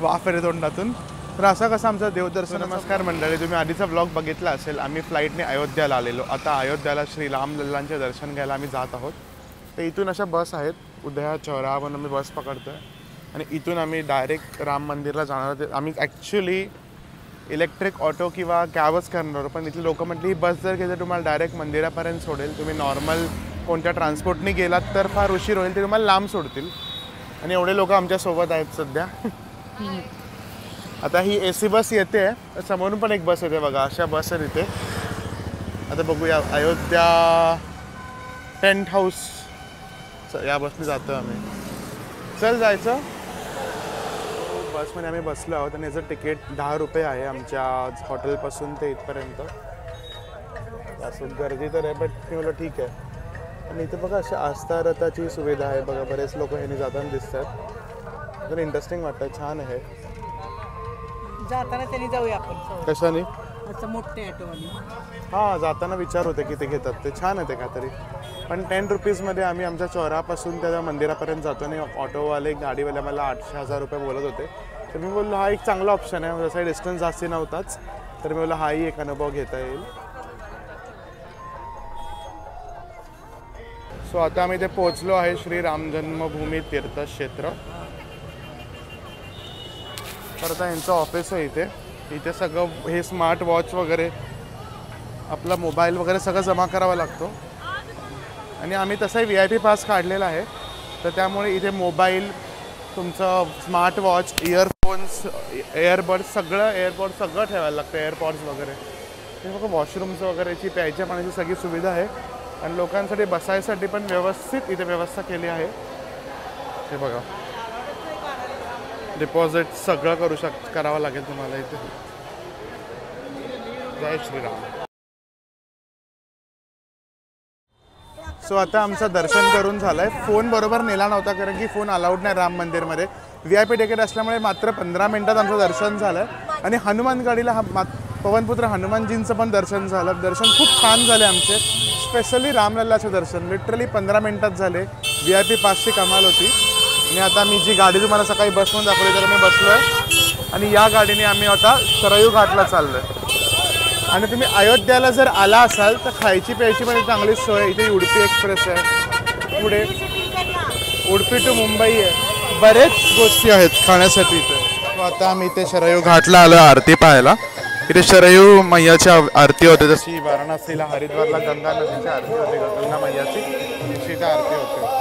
वाफ येते तोंडातून. तर असा कसा आमचा देवदर्शन. नमस्कार मंडळी, तुम्ही आधीचा ब्लॉग बघितला असेल. आम्ही फ्लाईटने अयोध्याला आलेलो. आता अयोध्याला श्री रामलल्लांचे दर्शन घ्यायला आम्ही जात आहोत. तर इथून अशा बस आहेत, उदया चौरा म्हणून आम्ही बस पकडतो आहे आणि इथून आम्ही डायरेक्ट राम मंदिरला जाणार आहोत. आम्ही ॲक्च्युली इलेक्ट्रिक ऑटो किंवा कॅबच करणार, पण इथली लोकं म्हटली ही बस जर गेली तुम्हाला डायरेक्ट मंदिरापर्यंत सोडेल, तुम्ही नॉर्मल कोणत्या ट्रान्सपोर्टने गेलात तर फार उशीर होईल, ते तुम्हाला लांब सोडतील. आणि एवढे लोक आमच्यासोबत आहेत सध्या. आता ही AC बस येते, समोरून पण एक बस येते बघा, अशा बस आहेत इथे. आता बघूया अयोध्या टेंट हाऊस या बसने जातो आम्ही. चल जायचं. बसमध्ये आम्ही बसलो आहोत आणि याचं तिकीट 10 रुपये आहे आमच्या हॉटेलपासून ते इथपर्यंत. असं गर्दी तर आहे, बट मी म्हटलं ठीक आहे. आणि इथे बघा अशा आस्था रथाची सुविधा आहे बघा, बरेच लोक ह्याने जाताना दिसतात. तर इंटरेस्टिंग वाटतं, छान आहे. जाताना त्यांनी जाऊया आपण. कशाने? असं मोठे ऑटोवाली. हां, जाताना विचार होते की ते घेतात, ते छान आहे ते काहीतरी. पण 10 रुपीजमध्ये आम्ही आमच्या चौरापासून त्या मंदिरापर्यंत जातो आणि ऑटोवाले गाडीवाले मला 800-1000 रुपये बोलत होते. तर मी बोललो हा एक चांगला ऑप्शन आहे, जसा डिस्टन्स जास्ती नव्हताच, तर मी बोललो हाही एक अनुभव घेता येईल. सो आता आम्ही इथे पोहोचलो आहे श्री राम जन्मभूमी तीर्थक्षेत्र. तर आता यांचं ऑफिस आहे इथे. इथे सगळं हे स्मार्ट वॉच वगैरे, आपला मोबाईल वगैरे सगळं जमा करावा लागतो. आणि आम्ही तसाही VIP पास काढलेला आहे, तर त्यामुळे इथे मोबाईल, तुमचं स्मार्ट वॉच, इयरफोन्स, एअरबड्स सगळं ठेवायला लागतं, एअरपॉड्स वगैरे. हे बघा वॉशरूम्स वगैरेची, प्यायच्या पाण्याची सगळी सुविधा आहे. आणि लोकांसाठी बसायसाठी पण व्यवस्थित इथे व्यवस्था केली आहे. हे बघा, डिपॉझिट सगळं करावं लागेल तुम्हाला इथे. जय श्रीराम. सो आता आमचं दर्शन करून झालं आहे. फोन बरोबर नेला नव्हता कारण की फोन अलाउड नाही राम मंदिरमध्ये. VIP तिकीट असल्यामुळे मात्र 15 मिनिटात आमचं दर्शन झालं. आणि हनुमान गाडीला पवनपुत्र हनुमानजींचं पण दर्शन झालं. दर्शन खूप छान झाले आमचे, स्पेशली रामलल्लाचे दर्शन लिटरली 15 मिनिटात झाले. VIP पासची कमाल होती. आणि आता मी जी गाडी तुम्हाला सकाळी बसवून दाखवली तर मी बसलो आहे आणि या गाडीने आम्ही आता सरयू घाटला चाललो आहे. आणि तुम्ही अयोध्याला जर आला असाल तर खायची प्यायची पण चांगली सोय. इथे उडपी एक्सप्रेस आहे, पुढे उडपी टू मुंबई आहे, बरेच गोष्टी आहेत खाण्यासाठी इथे. आता आम्ही इथे सरयू घाटला आलो आरती पाहायला. इथे सरयू मैयाची आरती होते, जशी वाराणसीला हरिद्वारला गंगा नदीची आरती होते, गंगा मैयाची तशी इथे आरती होते.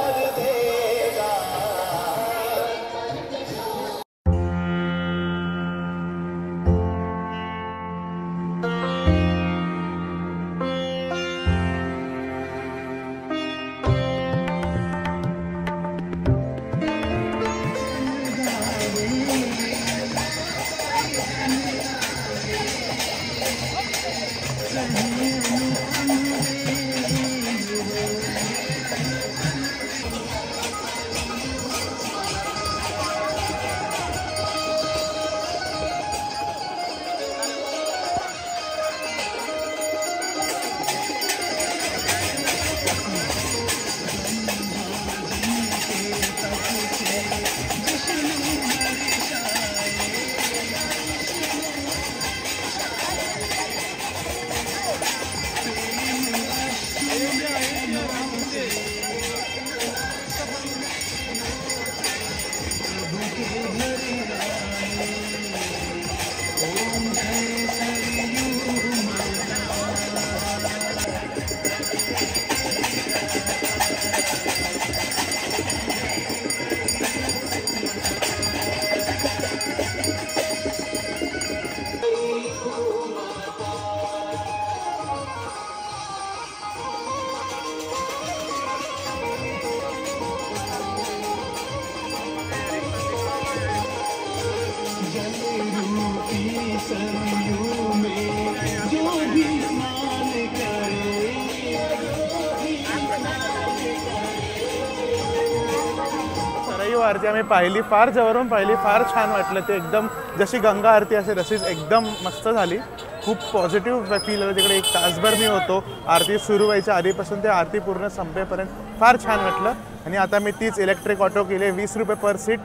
आरती आम्ही पाहिली, फार जवळून पाहिली, फार छान वाटलं ते. एकदम जशी गंगा आरती असे तशीच एकदम मस्त झाली. खूप पॉझिटिव्ह फील होतं तिकडे. 1 तासभर मी होतो आरती सुरू व्हायच्या आधीपासून ते आरती पूर्ण संपेपर्यंत. फार छान वाटलं. आणि आता मी तीच इलेक्ट्रिक ऑटो केली, 20 रुपये पर सीट.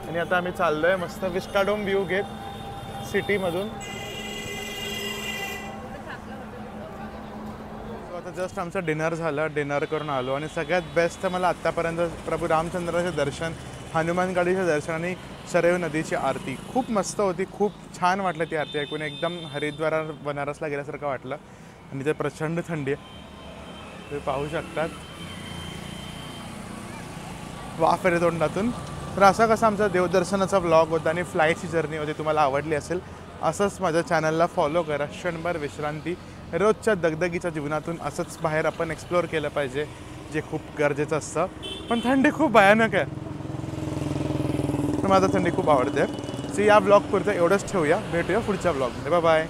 आणि आता आम्ही चाललोय मस्त विस्टाडोम व्ह्यू घेत सिटीमधून. आता जस्ट आमचं डिनर झालं, डिनर करून आलो आणि सगळ्यात बेस्ट तर मला आत्तापर्यंत प्रभू रामचंद्राचे दर्शन, हनुमान गाडीचं दर्शन आणि सरयू नदीची आरती खूप मस्त होती. खूप छान वाटलं ती आरती ऐकून. एकदम हरिद्वार बनारसला गेल्यासारखं वाटलं. आणि ते प्रचंड थंडी आहे, तुम्ही पाहू शकतात, वाफ येते तोंडातून. तर असा कसा आमचा देवदर्शनाचा व्लॉग होता आणि फ्लाईटची जर्नी होती. तुम्हाला आवडली असेल असंच माझ्या चॅनलला फॉलो करा. क्षणभर विश्रांती, रोजच्या दगदगीच्या जीवनातून असंच बाहेर आपण एक्सप्लोअर केलं पाहिजे, जे खूप गरजेचं असतं. पण थंडी खूप भयानक आहे, पण मला थंडी खूप आवडते. सो या ब्लॉगपुरतं एवढंच ठेवूया. भेटूया पुढच्या ब्लॉगमध्ये. Bye bye.